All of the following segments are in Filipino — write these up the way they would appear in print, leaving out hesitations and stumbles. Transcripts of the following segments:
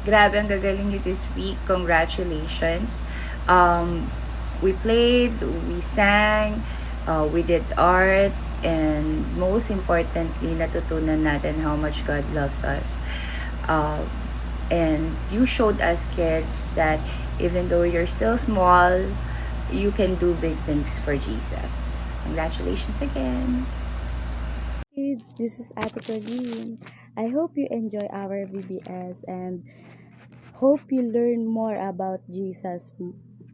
Grabe, ang gagaling nyo this week. Congratulations. We played, we sang, we did art, and most importantly, natutunan natin how much God loves us. And you showed us kids that even though you're still small, you can do big things for Jesus. Congratulations again. Kids, this is Ate Colleen. I hope you enjoy our VBS and hope you learn more about Jesus.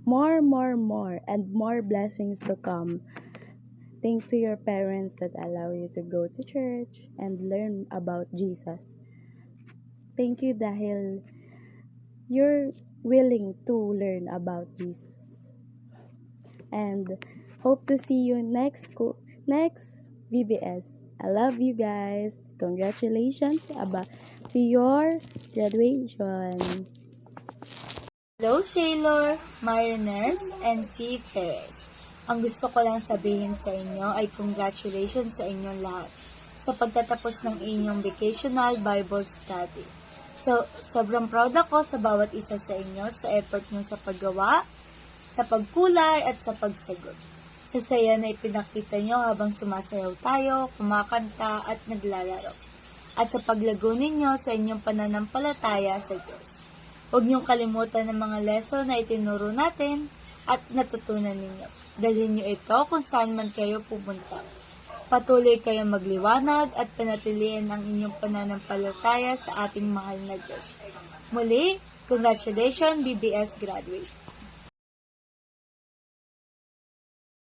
More, and more blessings to come. Thanks to your parents that allow you to go to church and learn about Jesus. Thank you dahil you're willing to learn about Jesus. And hope to see you next VBS. I love you guys. Congratulations about to your graduation. Hello Sailor, Mariners, and Seafarers. Ang gusto ko lang sabihin sa inyo ay congratulations sa inyong lahat sa pagtatapos ng inyong vacational Bible study. So, sobrang proud ako sa bawat isa sa inyo sa effort nyo sa paggawa, sa pagkulay at sa pagsagot. Sa saya na ipinakita nyo habang sumasayaw tayo, kumakanta at naglalaro. At sa paglago ninyo sa inyong pananampalataya sa Diyos. Huwag niyong kalimutan ng mga lesson na itinuro natin at natutunan ninyo. Dalhin niyo ito kung saan man kayo pupunta. Patuloy kayong magliwanag at panatiliin ang inyong pananampalataya sa ating mahal na Diyos. Muli, congratulations BBS graduate!